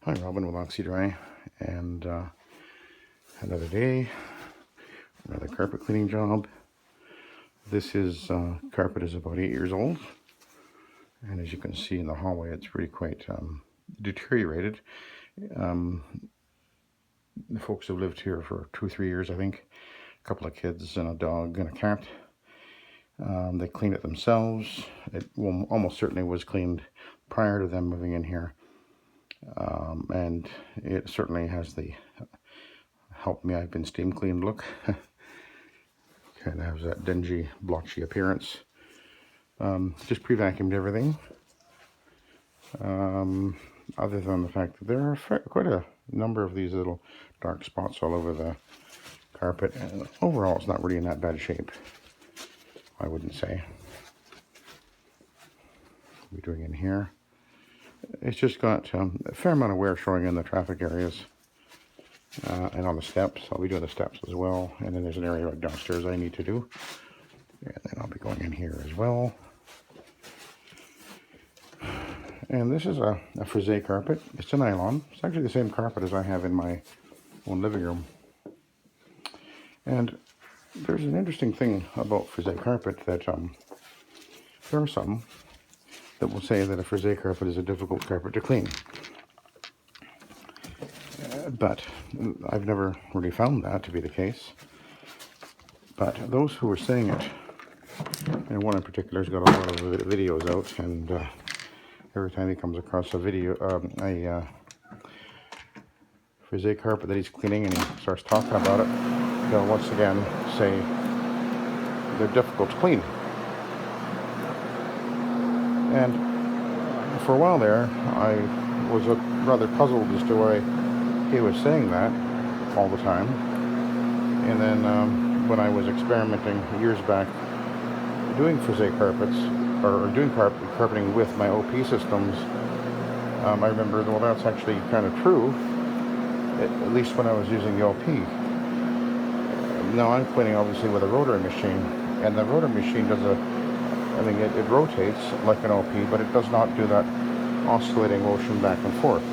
Hi, Robin with Oxy-Dry, and another day, another carpet cleaning job. This is carpet is about 8 years old, and as you can see in the hallway, it's really quite deteriorated. The folks have lived here for 2-3 years, I think. A couple of kids and a dog and a cat. They cleaned it themselves. It almost certainly was cleaned prior to them moving in here, and it certainly has the help me I've been steam cleaned look. Kind of has that dingy, blotchy appearance. Just pre-vacuumed everything. Other than the fact that there are quite a number of these little dark spots all over the carpet, and overall it's not really in that bad shape, I wouldn't say. What are we doing in here? It's just got a fair amount of wear showing in the traffic areas and on the steps. I'll be doing the steps as well, and then there's an area right downstairs I need to do, and then I'll be going in here as well. And this is a Frieze carpet. It's a nylon. It's actually the same carpet as I have in my own living room. And there's an interesting thing about Frieze carpet that there are some that will say that a Frieze carpet is a difficult carpet to clean. But I've never really found that to be the case. But those who are saying it, and one in particular has got a lot of videos out, and every time he comes across a video, a Frieze carpet that he's cleaning and he starts talking about it, he'll once again say they're difficult to clean. And for a while there, I was rather puzzled as to why he was saying that all the time. And then when I was experimenting years back doing Frieze carpets, or doing carpeting with my OP systems, I remember, well, that's actually kind of true, at least when I was using the OP. Now I'm cleaning obviously with a rotary machine, and the rotary machine does it rotates like an OP, but it does not do that oscillating motion back and forth.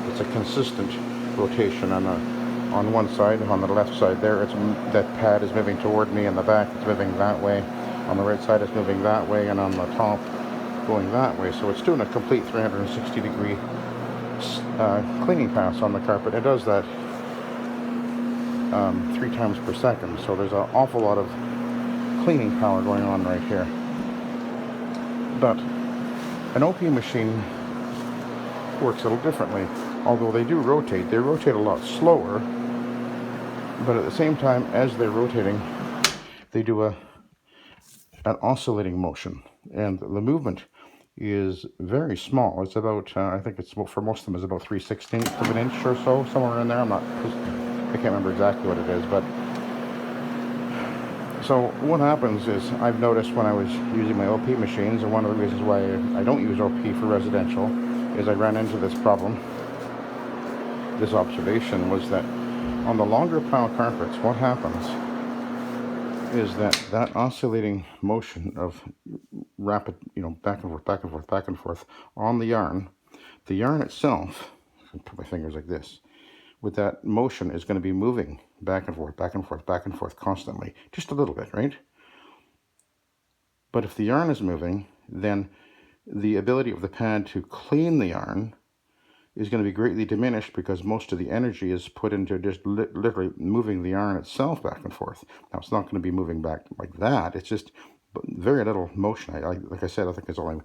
It's a consistent rotation on one side. On the left side there, that pad is moving toward me, and the back it's moving that way. On the right side it's moving that way, and on the top going that way. So it's doing a complete 360 degree cleaning pass on the carpet. It does that 3 times per second, so there's an awful lot of cleaning power going on right here. But an OP machine works a little differently. Although they do rotate, they rotate a lot slower, but at the same time as they're rotating, they do an oscillating motion, and the movement is very small. It's about, I think it's, for most of them, is about 3/16 of an inch or so, somewhere in there. I can't remember exactly what it is, but so what happens is, I've noticed when I was using my OP machines, and one of the reasons why I don't use OP for residential is I ran into this problem. This observation was that on the longer pile carpets, what happens is that oscillating motion of rapid, back and forth, back and forth, back and forth on the yarn itself, I can put my fingers like this, with that motion is going to be moving back and forth, back and forth, back and forth constantly, just a little bit, right? But if the yarn is moving, then the ability of the pad to clean the yarn is going to be greatly diminished, because most of the energy is put into just literally moving the yarn itself back and forth. Now, it's not going to be moving back like that. It's just very little motion. Like I said, I think it's only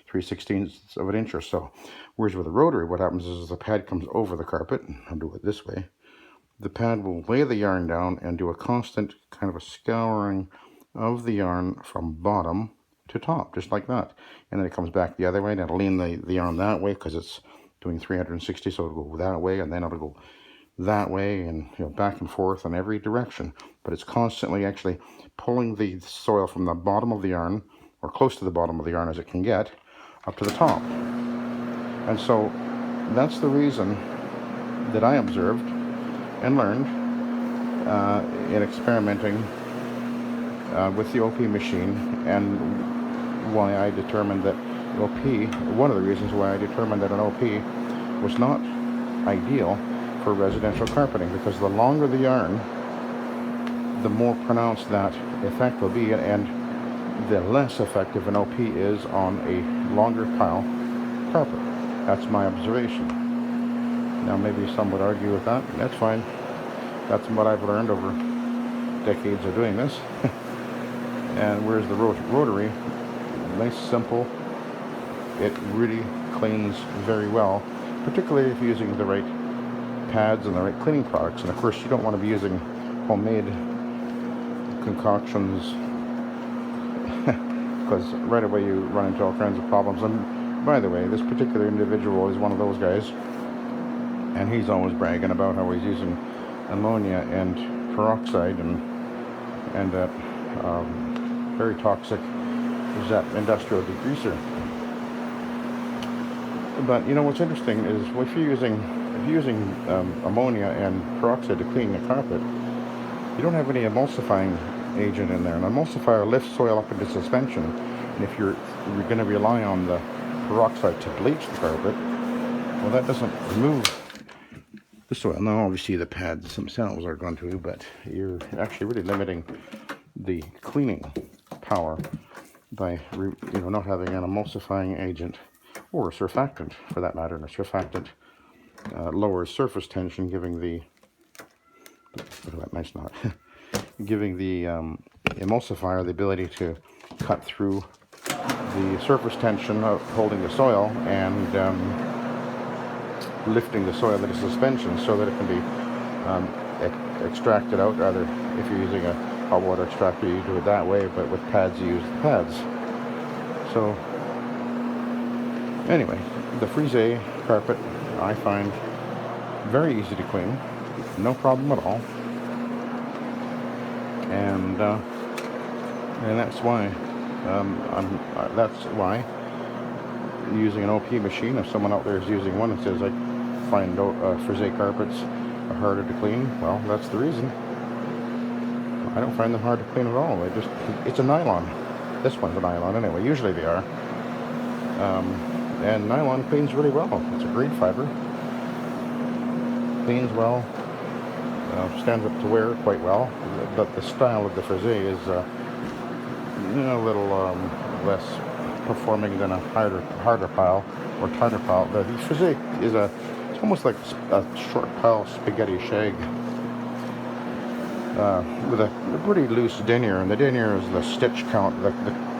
3/16 of an inch or so. Whereas with a rotary, what happens is the pad comes over the carpet, and I'll do it this way. The pad will lay the yarn down and do a constant kind of a scouring of the yarn from bottom to top, just like that. And then it comes back the other way, and it'll lean the yarn that way because it's doing 360, so it'll go that way, and then it'll go that way, and back and forth in every direction. But it's constantly actually pulling the soil from the bottom of the yarn, or close to the bottom of the yarn as it can get, up to the top. And so that's the reason that I observed and learned in experimenting with the OP machine, and why I determined that OP, one of the reasons why I determined that an OP was not ideal for residential carpeting, because the longer the yarn, the more pronounced that effect will be, and the less effective an OP is on a longer pile carpet. That's my observation. Now, maybe some would argue with that. That's fine. That's what I've learned over decades of doing this. And whereas the rotary, nice, simple, it really cleans very well, particularly if you're using the right pads and the right cleaning products. And of course, you don't want to be using homemade concoctions, because right away you run into all kinds of problems. And by the way, this particular individual is one of those guys, and he's always bragging about how he's using ammonia and peroxide and that very toxic is that industrial degreaser. But you know what's interesting is if you're using ammonia and peroxide to clean the carpet, you don't have any emulsifying agent in there. An emulsifier lifts soil up into suspension, and if you're going to rely on the peroxide to bleach the carpet, well, that doesn't remove the soil. Now, obviously, the pads themselves are going to, but you're actually really limiting the cleaning power by not having an emulsifying agent, or a surfactant for that matter. And a surfactant lowers surface tension, giving the nice knot, giving the emulsifier the ability to cut through the surface tension of holding the soil and lifting the soil into suspension so that it can be extracted out. Either if you're using a hot water extractor, you do it that way, but with pads, you use the pads. So anyway, the Frieze carpet I find very easy to clean, no problem at all, and that's why using an OP machine. If someone out there is using one and says I find Frieze carpets are harder to clean, well, that's the reason. I don't find them hard to clean at all. It's a nylon. This one's a nylon anyway. Usually they are. And nylon cleans really well. It's a great fiber. Cleans well. Stands up to wear quite well. But the style of the Frieze is a little less performing than a harder pile or tighter pile. The Frieze is it's almost like a short pile spaghetti shag with a pretty loose denier, and the denier is the stitch count,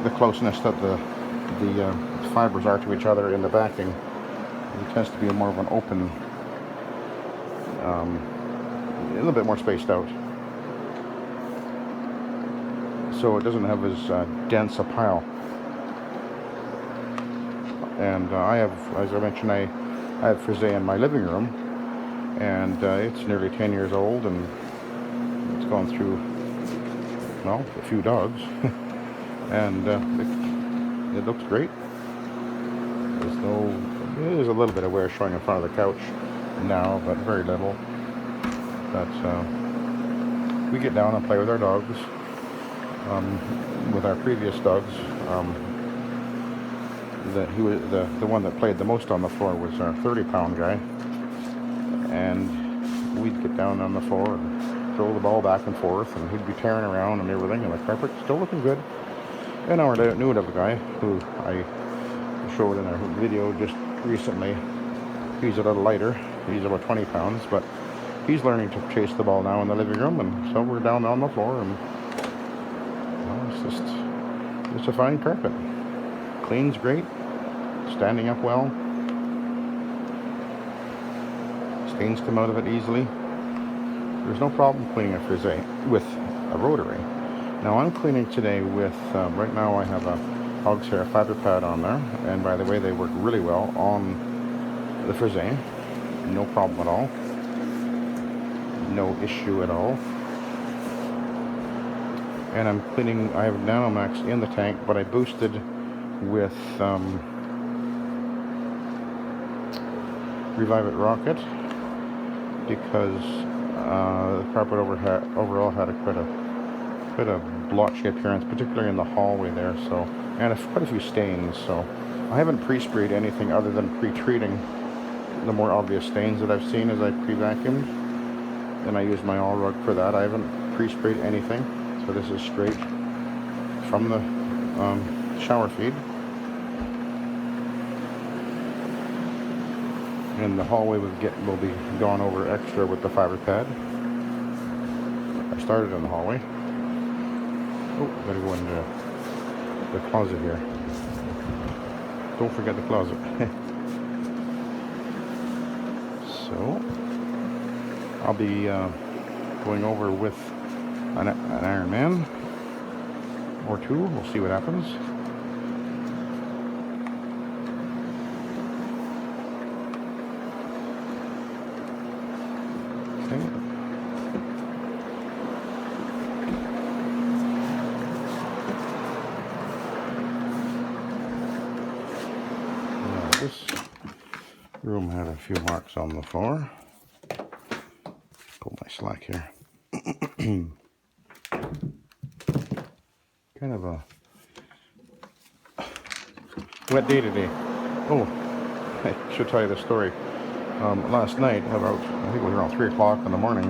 the closeness that the fibers are to each other in the backing. It tends to be more of an open, a little bit more spaced out, so it doesn't have as dense a pile. And I have, as I mentioned, I have Frieze in my living room, and it's nearly 10 years old, and it's gone through, well, a few dogs, and it looks great. There's a little bit of wear showing in front of the couch now, but very little. But we get down and play with our dogs. With our previous dogs, the one that played the most on the floor was our 30-pound guy, and we'd get down on the floor and throw the ball back and forth, and he'd be tearing around and everything, and the carpet still looking good. And our new little guy, who I showed in our video just recently, he's a little lighter. He's about 20 pounds, but he's learning to chase the ball now in the living room, and so we're down on the floor, and it's a fine carpet. Cleans great, standing up well, stains come out of it easily. There's no problem cleaning a Frieze with a rotary. Now I'm cleaning today with, right now I have a hog's hair fiber pad on there, and by the way, they work really well on the Frieze. No problem at all. No issue at all. And I'm cleaning, I have Nanomax in the tank, but I boosted with Revive It Rocket, because the carpet overall had quite a blotchy appearance, particularly in the hallway there, so, and quite a few stains. So I haven't pre-sprayed anything other than pre-treating the more obvious stains that I've seen as I pre-vacuumed. And I used my all rug for that. I haven't pre-sprayed anything. So this is straight from the shower feed. And the hallway will be gone over extra with the fiber pad. I started in the hallway. Oh, gotta go into the closet here. Don't forget the closet. So I'll be going over with an Iron Man or two. We'll see what happens. Okay. Now this room had a few marks on the floor. Pull my slack here. Kind of a wet day today. Oh, I should tell you the story. Last night, about, I think it was around 3 o'clock in the morning,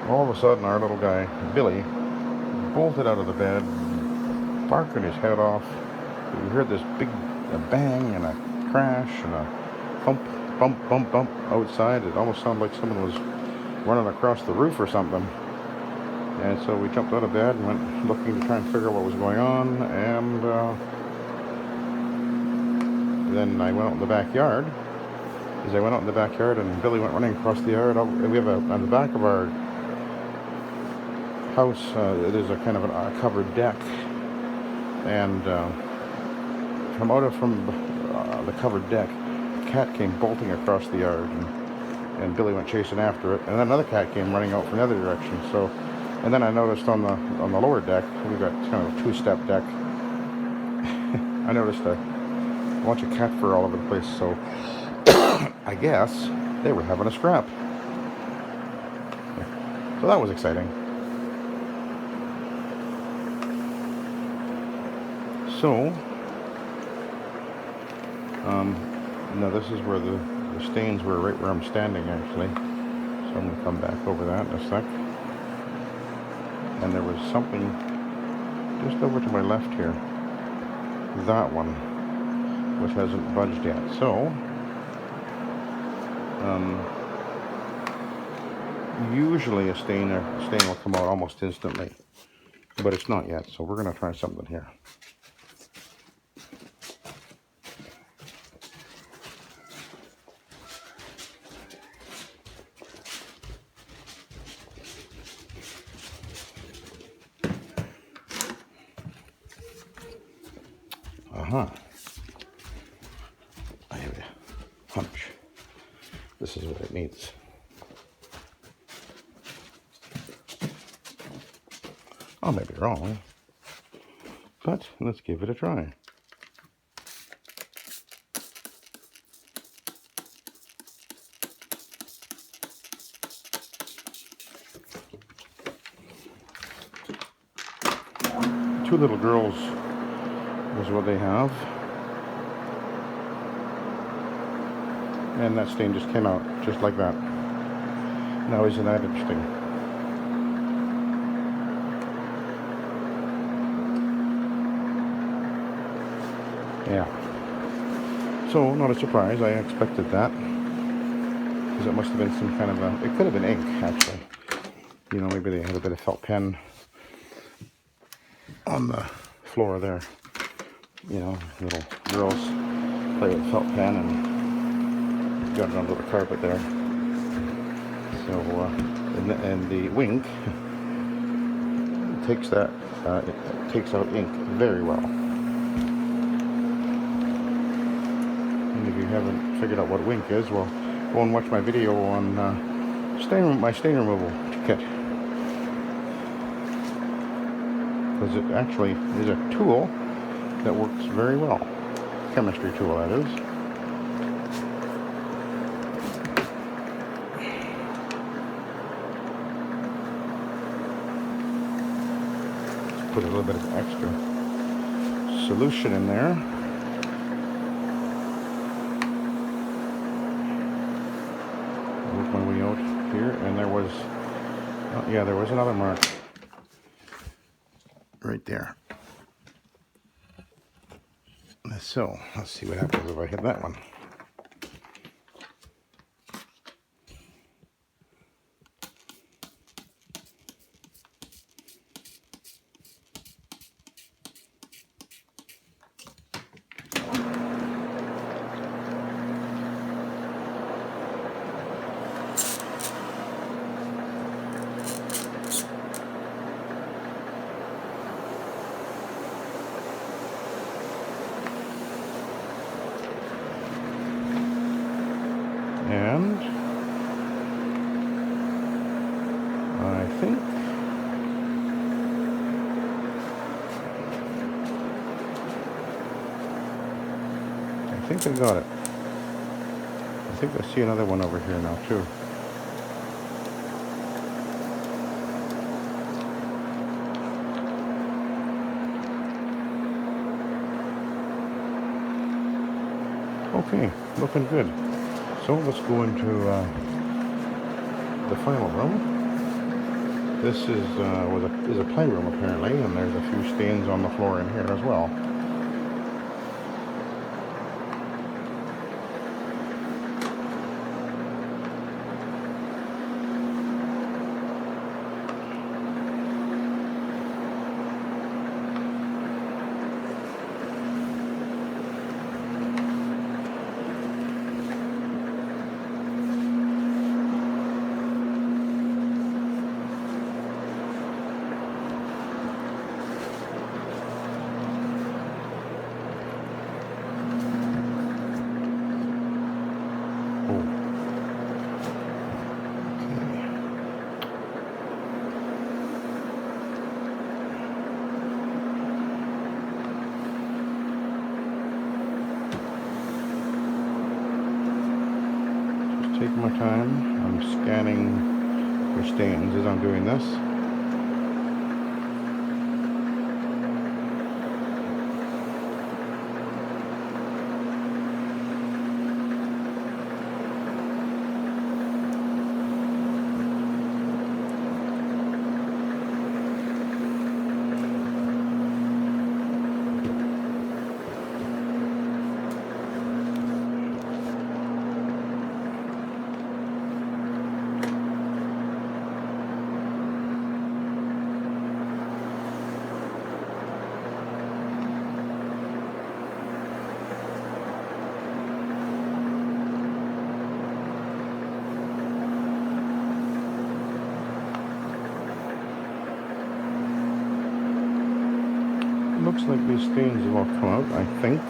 all of a sudden our little guy, Billy, bolted out of the bed, barking his head off. We heard this big bang and a crash and a thump, bump, bump, bump outside. It almost sounded like someone was running across the roof or something. And so we jumped out of bed and went looking to try and figure out what was going on. And then I went out in the backyard. As I went out in the backyard and Billy went running across the yard, we have on the back of our house, there's a kind of a covered deck. And from the covered deck, a cat came bolting across the yard. And Billy went chasing after it. And then another cat came running out from the other direction. So, and then I noticed on the lower deck, we've got kind of a 2-step deck. I noticed a bunch of cat fur all over the place. So I guess they were having a scrap. Yeah. So that was exciting. So, now this is where the stains were, right where I'm standing actually. So I'm going to come back over that in a sec. And there was something just over to my left here. That one, which hasn't budged yet. So, usually a stain will come out almost instantly, but it's not yet. So we're going to try something here. I have a hunch. This is what it needs. I may be wrong, but let's give it a try. Two little girls is what they have. And that stain just came out, just like that. Now, isn't that interesting? Yeah. So, not a surprise. I expected that. Because it must have been some kind of a... It could have been ink, actually. You know, maybe they had a bit of felt pen on the floor there. You know, little girls play with felt pen and got it under the carpet there. So, and the wink takes that, it takes out ink very well. And if you haven't figured out what wink is, well, go and watch my video on my stain removal kit. Because it actually is a tool that works very well. Chemistry tool, that is. Let's put a little bit of extra solution in there. Work my way out here, and there was, yeah, there was another mark right there. So let's see what happens if I hit that one. And I think I got it. I think I see another one over here now too. Okay, looking good. So let's go into the final room. This is a playroom apparently, and there's a few stains on the floor in here as well. Take my time. I'm scanning for stains as I'm doing this. Looks like these stains have all come out, I think.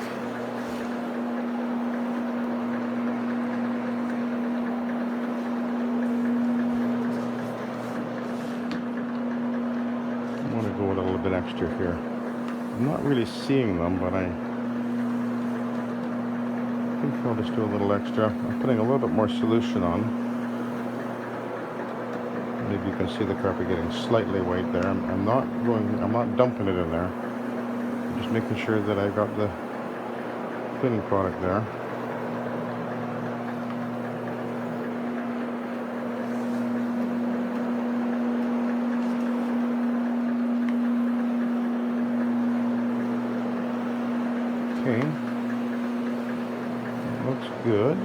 I want to go with a little bit extra here. I'm not really seeing them, but I think I'll just do a little extra. I'm putting a little bit more solution on. Maybe you can see the carpet getting slightly white there. I'm not dumping it in there. I'm just making sure that I got the cleaning product there. Okay, looks good.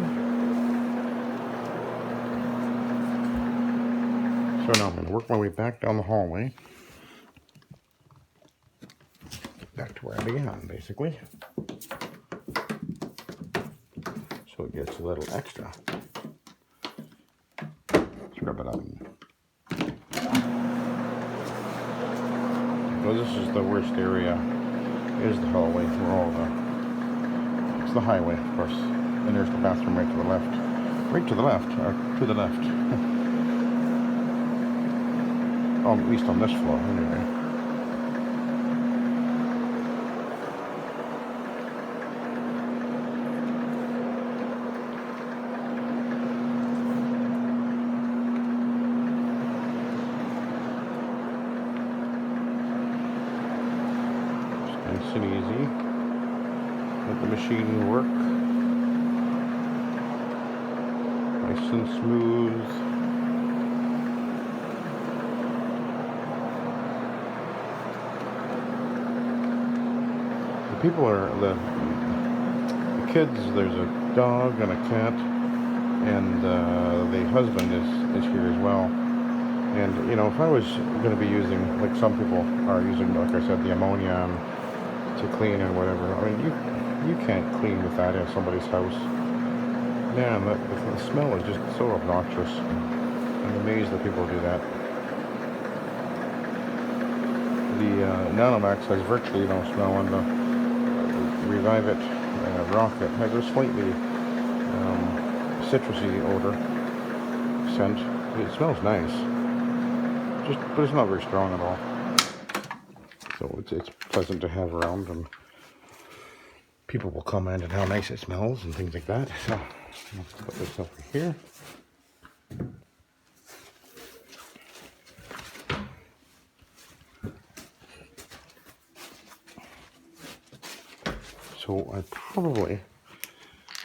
So now I'm going to work my way back down the hallway, back to where I began, basically. So it gets a little extra. Let's rub it on. So this is the worst area, is the hallway, where all it's the highway, of course. And there's the bathroom right to the left. Right to the left, or to the left. At least on this floor, anyway. It's nice and easy. Let the machine work. Nice and smooth. The people are, the kids, there's a dog and a cat, and the husband is here as well. And, you know, if I was going to be using, like some people are using, like I said, the ammonia to clean and whatever, I mean, you can't clean with that in somebody's house. Man, the smell is just so obnoxious. I'm amazed that people do that. The Nanomax has virtually no smell, and the Revive It Rocket has a slightly citrusy odor scent. It smells nice, but it's not very strong at all. So it's pleasant to have around, and people will comment on how nice it smells and things like that. So let's put this over here. So I probably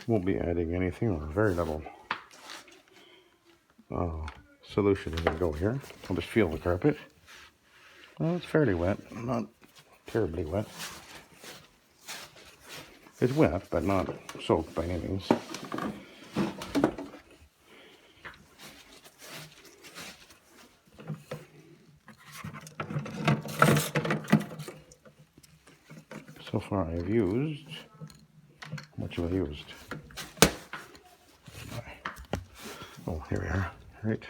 won't be adding anything, or very little solution as I go here. I'll just feel the carpet. Well, it's fairly wet, not terribly wet. It's wet, but not soaked by any means. So far I've used, how much have I used? Oh, here we are, right.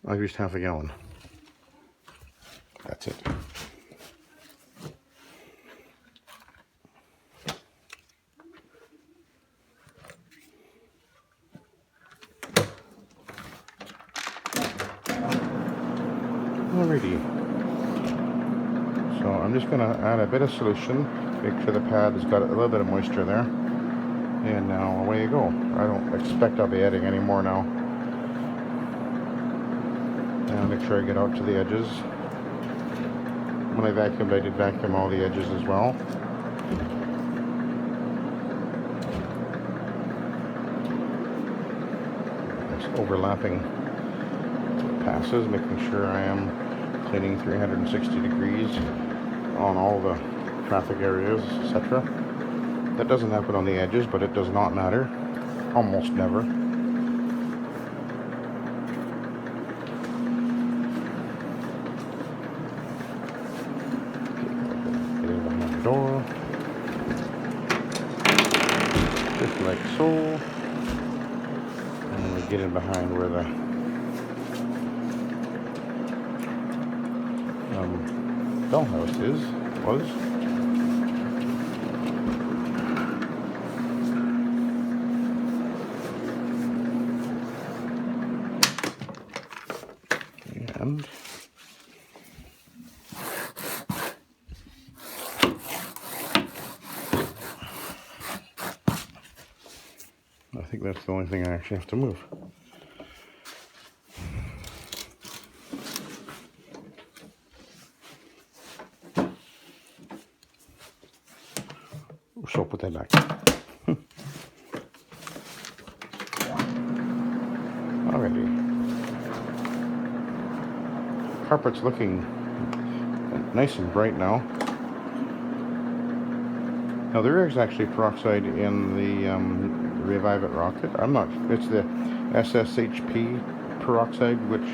I've used half a gallon. That's it. Alrighty. So I'm just going to add a bit of solution, make sure the pad has got a little bit of moisture there. And now away you go. I don't expect I'll be adding any more now. And make sure I get out to the edges. When I vacuumed, I did vacuum all the edges as well. Just overlapping passes, making sure I am cleaning 360 degrees on all the traffic areas, etc. That doesn't happen on the edges, but it does not matter. Almost never. Getting behind the door. Just like so. And we get in behind where the dollhouse was. And I think that's the only thing I actually have to move. So put that back. Alrighty. Carpet's looking nice and bright now. Now there is actually peroxide in the Revive It Rocket. I'm not. It's the SSHP peroxide, which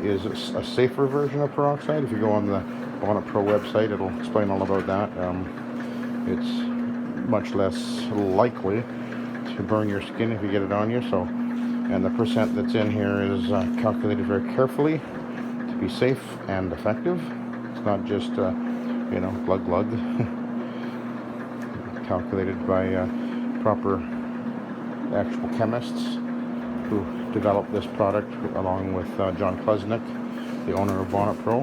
is a safer version of peroxide. If you go on the Bonnet Pro website, it'll explain all about that. It's much less likely to burn your skin if you get it on you. So, and the percent that's in here is calculated very carefully to be safe and effective. It's not just you know, glug glug. Calculated by proper actual chemists who developed this product, along with John Klesnick, the owner of Bonnet Pro.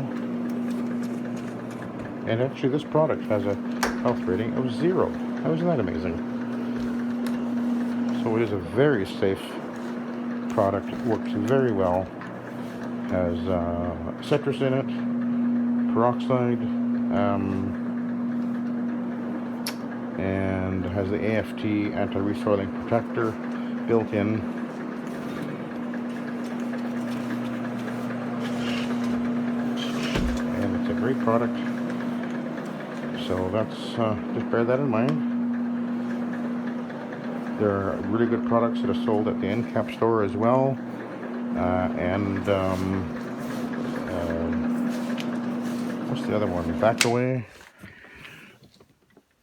And actually this product has a health rating of 0. How isn't that amazing? So it is a very safe product. It works very well. Has citrus in it, peroxide, and has the AFT anti-resoiling protector built in. And it's a great product. So that's, just bear that in mind. There are really good products that are sold at the end cap store as well. What's the other one? Back Away.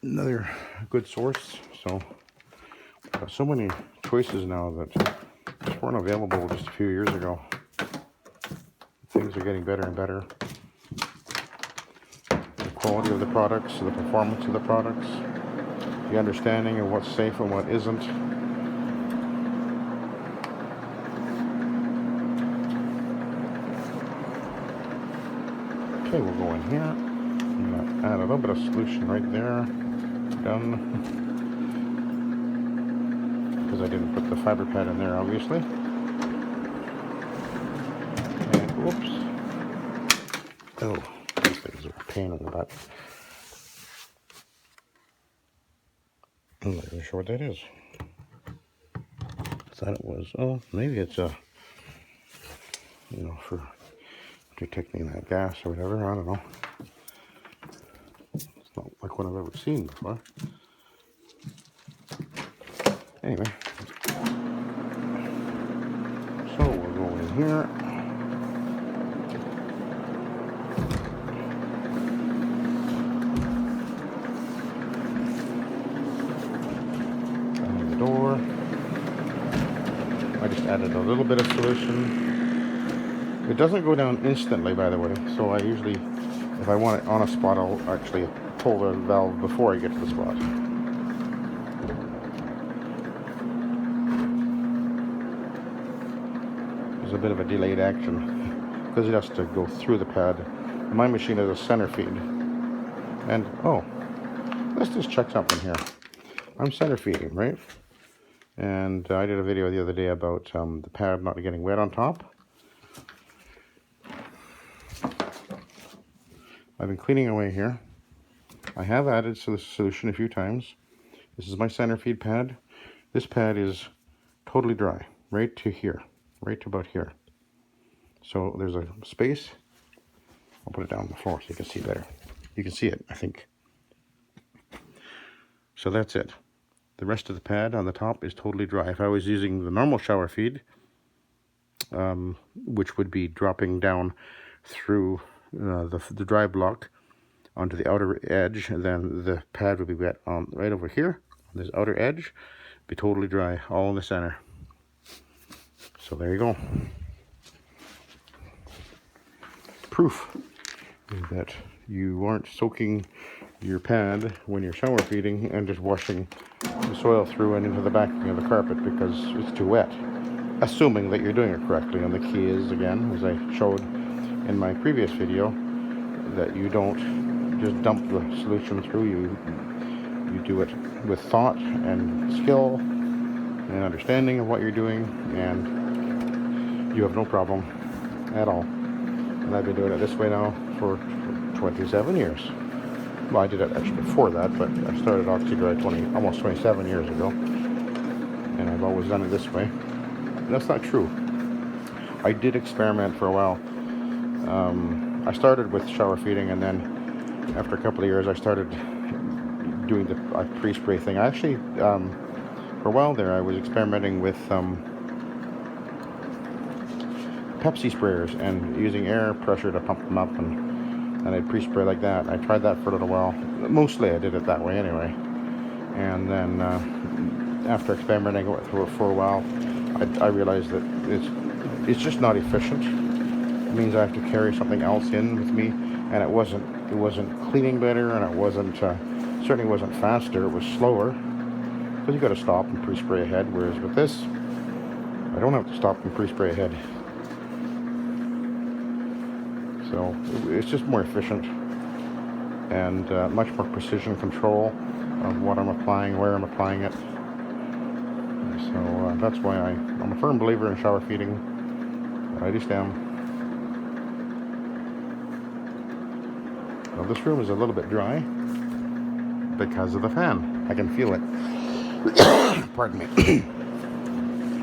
Another good source. So, so many choices now that just weren't available just a few years ago. Things are getting better and better. The quality of the products, the performance of the products, the understanding of what's safe and what isn't. Okay, we'll go in here. I'm gonna add a little bit of solution right there. Done. Because I didn't put the fiber pad in there, obviously. And whoops. Oh, these things are a pain in the butt. I'm not even sure what that is. I thought it was, oh, maybe it's a, you know, for detecting that gas or whatever. I don't know. It's not like one I've ever seen before. Anyway, so we'll go in here. Open the door. I just added a little bit of solution. It doesn't go down instantly, by the way, so I usually, if I want it on a spot, I'll actually pull the valve before I get to the spot. There's a bit of a delayed action because it has to go through the pad. My machine has a center feed. And, oh, let's just check something here. I'm center feeding, right? And I did a video the other day about the pad not getting wet on top. I've been cleaning away here. I have added solution a few times. This is my center feed pad. This pad is totally dry, right to here, right to about here. So there's a space. I'll put it down on the floor so you can see better. You can see it, I think. So that's it. The rest of the pad on the top is totally dry. If I was using the normal shower feed, which would be dropping down through the dry block onto the outer edge, then the pad would be wet on right over here on this outer edge, be totally dry all in the center. So there you go. Proof that you aren't soaking your pad when you're shower feeding and just washing the soil through and into the backing of the carpet because it's too wet, assuming that you're doing it correctly. And the key is, again, as I showed in my previous video, that you don't just dump the solution through. You do it with thought and skill and understanding of what you're doing, and you have no problem at all. And I've been doing it this way now for 27 years. Well, I did it actually before that, but I started Oxy-Dry almost 27 years ago, and I've always done it this way. And that's not true. I did experiment for a while. I started with shower feeding, and then after a couple of years I started doing the pre-spray thing. I actually, for a while there, I was experimenting with Pepsi sprayers and using air pressure to pump them up, and I'd pre-spray like that. I tried that for a little while. Mostly I did it that way anyway. And then after experimenting with it for a while, I realized that it's just not efficient. It means I have to carry something else in with me, and it wasn't cleaning better, and it wasn't certainly wasn't faster. It was slower because you got to stop and pre-spray ahead. Whereas with this, I don't have to stop and pre-spray ahead. So it's just more efficient and much more precision control of what I'm applying, where I'm applying it. So that's why I'm a firm believer in shower feeding. I just am. Well, this room is a little bit dry because of the fan. I can feel it. Pardon me.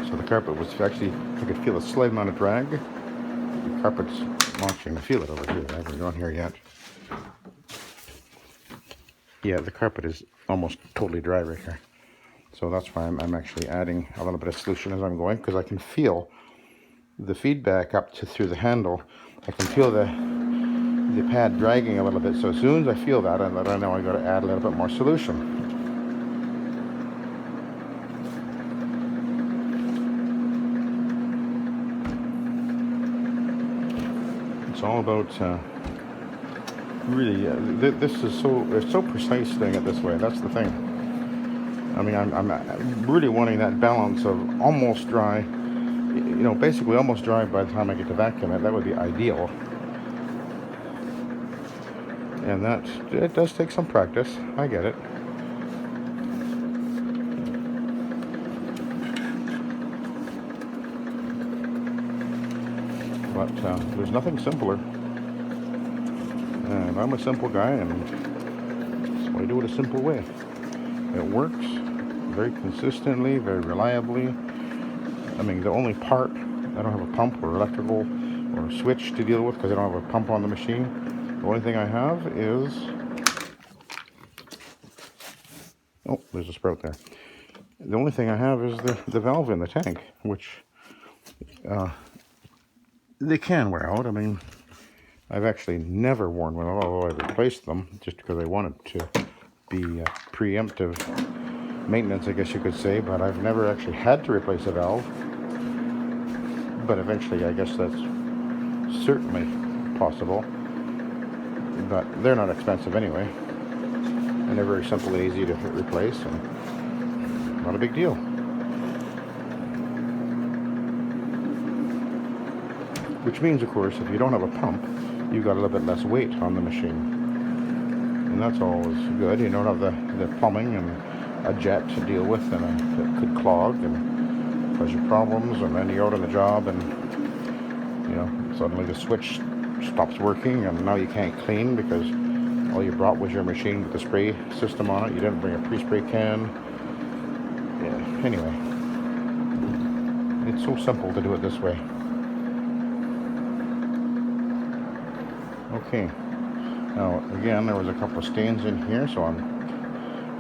So the carpet was actually, I could feel a slight amount of drag. The carpet's launching. I feel it over here. I haven't gone here yet. Yeah, the carpet is almost totally dry right here. So that's why I'm actually adding a little bit of solution as I'm going, because I can feel the feedback up to through the handle. I can feel the pad dragging a little bit. So as soon as I feel that, I know I got to add a little bit more solution. It's all about really. This is it's so precise doing it this way. That's the thing. I mean, I'm really wanting that balance of almost dry. You know, basically almost dry by the time I get to vacuum it. That would be ideal. And it does take some practice. I get it. But there's nothing simpler. And I'm a simple guy, and so I do it a simple way. It works very consistently, very reliably. I mean, the only part, I don't have a pump or electrical or a switch to deal with because I don't have a pump on the machine. The only thing I have is, oh, there's a sprout there. The only thing I have is the valve in the tank, which they can wear out. I mean, I've actually never worn one, although I replaced them just because I wanted to be preemptive maintenance, I guess you could say, but I've never actually had to replace a valve. But eventually, I guess that's certainly possible. But they're not expensive anyway, and they're very simple and easy to replace, and not a big deal. Which means, of course, if you don't have a pump, you've got a little bit less weight on the machine. And that's always good. You don't have the plumbing and a jet to deal with, and it could clog and cause you problems, and then you're out on the job and, you know, suddenly the switch stops working and now you can't clean because all you brought was your machine with the spray system on it. You didn't bring a pre-spray can. Yeah, anyway, it's so simple to do it this way. Okay, now again, there was a couple of stains in here, so I'm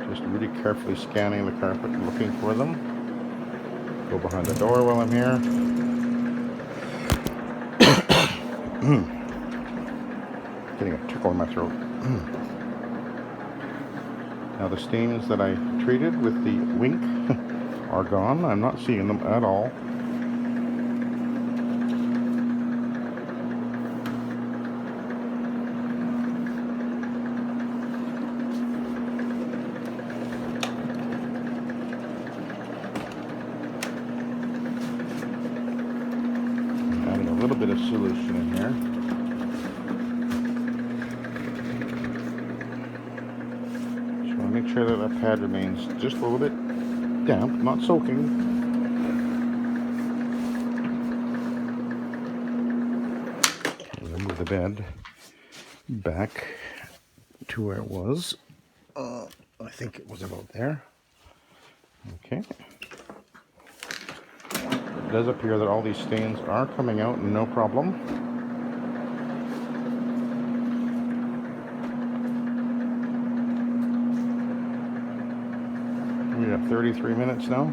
just really carefully scanning the carpet and looking for them. Go behind the door while I'm here. Getting a tickle in my throat. Now the stains that I treated with the Wink are gone. I'm not seeing them at all. Adding a little bit of solution in here. Make sure that that pad remains just a little bit damp, not soaking. Move the bed back to where it was. I think it was about there. Okay. It does appear that all these stains are coming out, no problem. We have 33 minutes now.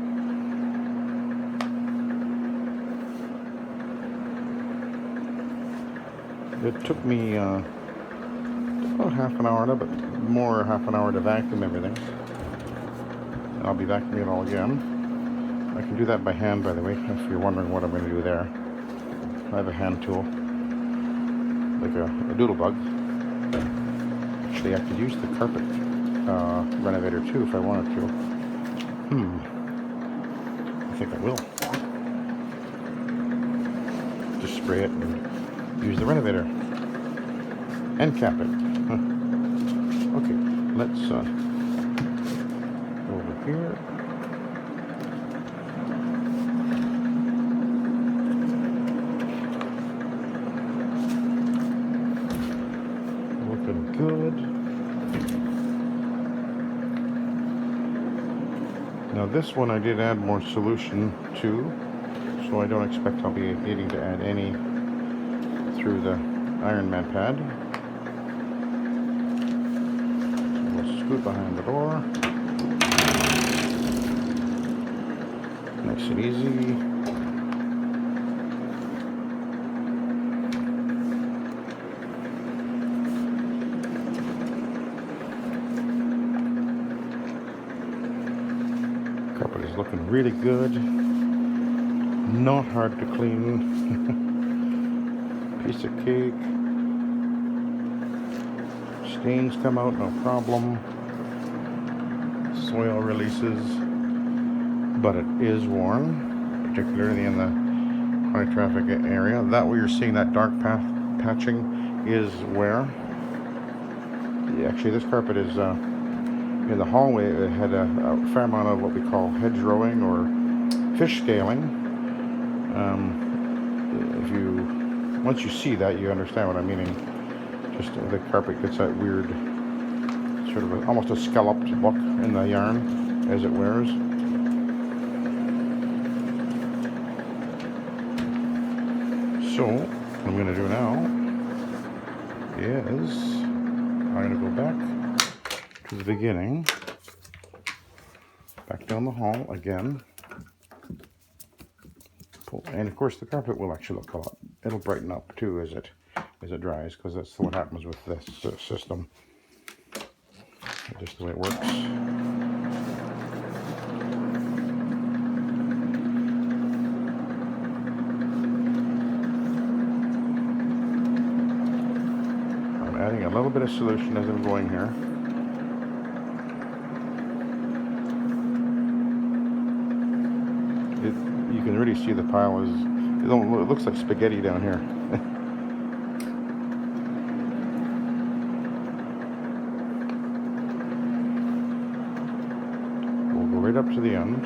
It took me about half an hour, a bit more half an hour to vacuum everything. I'll be vacuuming it all again. I can do that by hand, by the way, if you're wondering what I'm going to do there. I have a hand tool, like a doodle bug. Actually, I could use the carpet renovator too if I wanted to. I think I will. Just spray it and use the renovator. And cap it. Okay, let's go over here. Looking good. Now this one I did add more solution to, so I don't expect I'll be needing to add any through the Iron Man pad. So we'll scoot behind the door. Nice and easy. Carpet is looking really good. Not hard to clean. Piece of cake. Stains come out, no problem. Soil releases, but it is worn, particularly in the high traffic area. That where you're seeing that dark patching is wear. Yeah, actually, this carpet is in the hallway. It had a fair amount of what we call hedgerowing or fish scaling. Once you see that, you understand what I'm meaning. Just the carpet gets that weird, sort of almost a scalloped look in the yarn as it wears. So, what I'm going to do now is I'm going to go back to the beginning, back down the hall again. And of course the carpet will actually look a lot, it'll brighten up too as it dries, because that's what happens with this system. Just the way it works. I'm adding a little bit of solution as I'm going here. You can really see the pile it looks like spaghetti down here. We'll go right up to the end,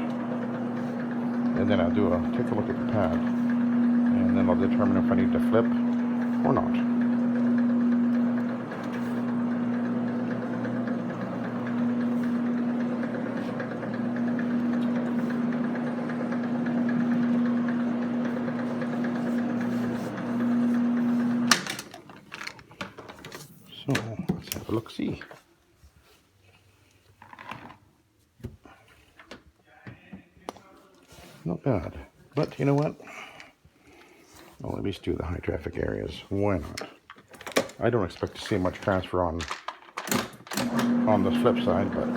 and then I'll take a look at the pad, and then I'll determine if I need to flip or not. So let's have a look-see. Not bad, but you know what? I'll at least do the high traffic areas. Why not? I don't expect to see much transfer on the flip side, but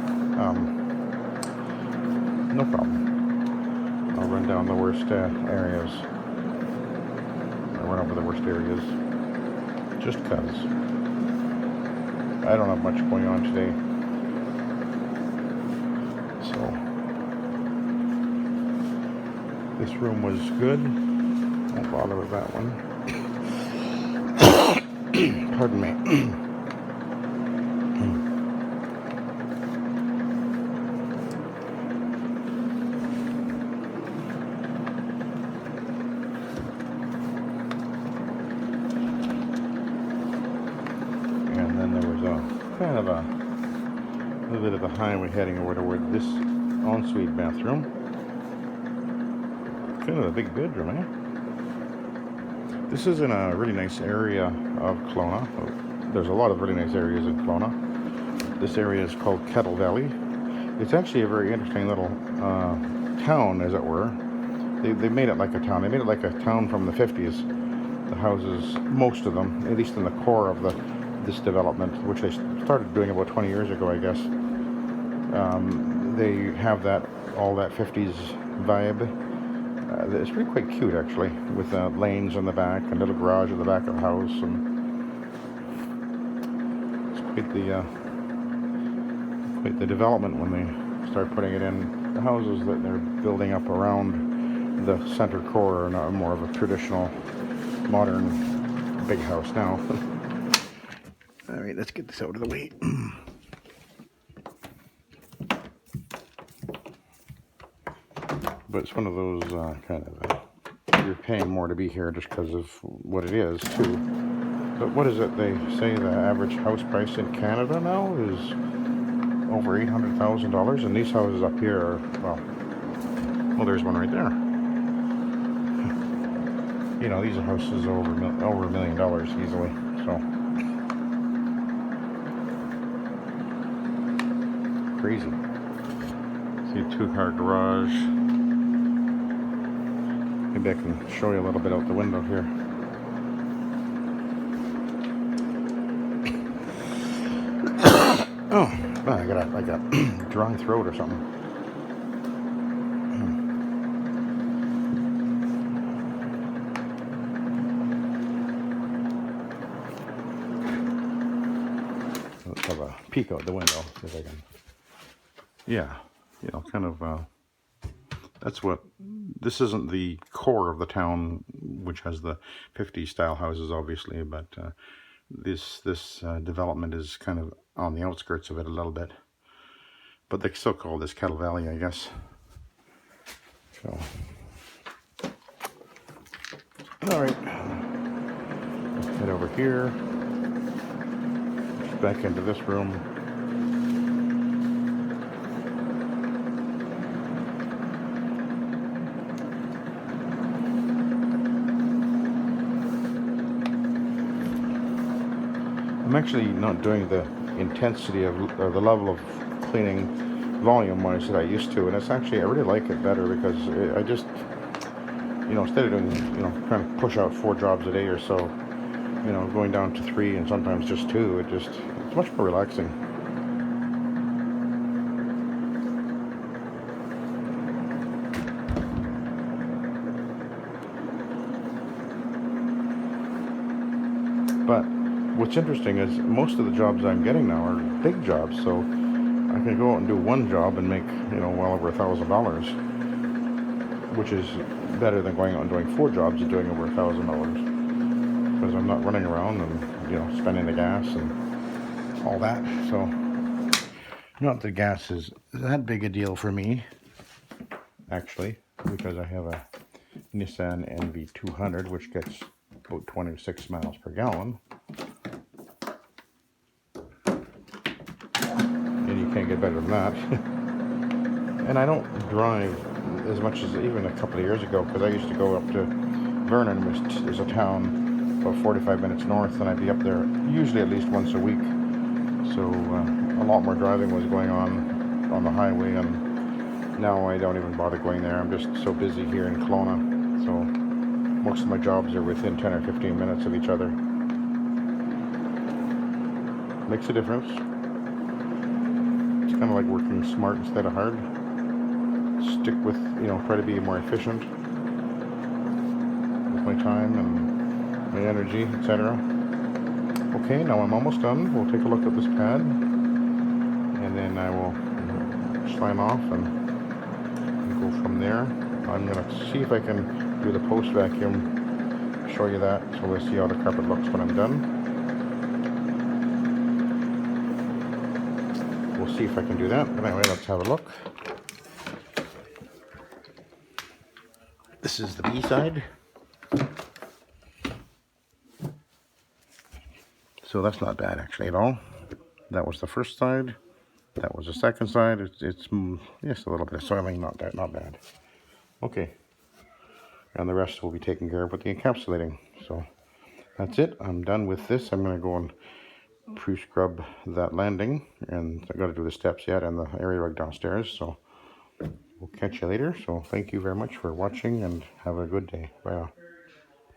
no problem. I'll run down the worst areas. I'll run over the worst areas just because. I don't have much going on today, so this room was good. Won't bother with that one. Pardon me. And then there was a kind of a little bit of a highway heading over toward this ensuite bathroom. Kind of a big bedroom, eh? This is in a really nice area of Kelowna. There's a lot of really nice areas in Kelowna. This area is called Kettle Valley. It's actually a very interesting little town, as it were. They made it like a town. They made it like a town from the 50s. The houses, most of them, at least in the core of this development, which they started doing about 20 years ago, I guess. They have all that 50s vibe. It's really quite cute, actually, with lanes on the back and a little garage in the back of the house, and it's quite the development when they start putting it in. The houses that they're building up around the center core are not more of a traditional, modern, big house now. All right, let's get this out of the way. But it's one of those you're paying more to be here just because of what it is, too. But what is it they say the average house price in Canada now is over $800,000, and these houses up here are, well, there's one right there. You know, these are houses over $1 million easily, so crazy. See a 2-car garage. Maybe I can show you a little bit out the window here. Oh, I got a dry throat or something. Let's have a peek out the window, see if I can. Yeah, you know, kind of, that's what, this isn't the core of the town, which has the 50s style houses, obviously, but this development is kind of on the outskirts of it a little bit. But they still call this Kettle Valley, I guess. So, all right, let's head over here, back into this room. I'm actually not doing the intensity of, or the level of cleaning volume-wise that I used to, and it's actually, I really like it better because I just, you know, instead of doing, you know, trying to push out 4 jobs a day or so, you know, going down to 3 and sometimes just 2, it's much more relaxing. But what's interesting is most of the jobs I'm getting now are big jobs, so I can go out and do one job and make, you know, well over $1,000, which is better than going out and doing 4 jobs and doing over $1,000, because I'm not running around and, you know, spending the gas and all that. So, not that gas is that big a deal for me, actually, because I have a Nissan NV200, which gets about 26 miles per gallon. And you can't get better than that. And I don't drive as much as even a couple of years ago, because I used to go up to Vernon, which is a town about 45 minutes north, and I'd be up there usually at least once a week. So a lot more driving was going on the highway, and now I don't even bother going there. I'm just so busy here in Kelowna. So most of my jobs are within 10 or 15 minutes of each other. Makes a difference. It's kind of like working smart instead of hard. Stick with, you know, try to be more efficient with my time and my energy, etc. Okay, now I'm almost done. We'll take a look at this pad, and then I will slime off and go from there. I'm going to see if I can do the post vacuum, show you that, so we'll see how the carpet looks when I'm done. We'll see if I can do that. But anyway, let's have a look. This is the B side. So that's not bad actually at all. That was the first side. That was the second side. It's just a little bit of soiling, not bad. Okay. And the rest will be taken care of with the encapsulating. So that's it. I'm done with this. I'm going to go and pre-scrub that landing, and I've got to do the steps yet and the area rug downstairs. So we'll catch you later. So thank you very much for watching, and have a good day. Bye now.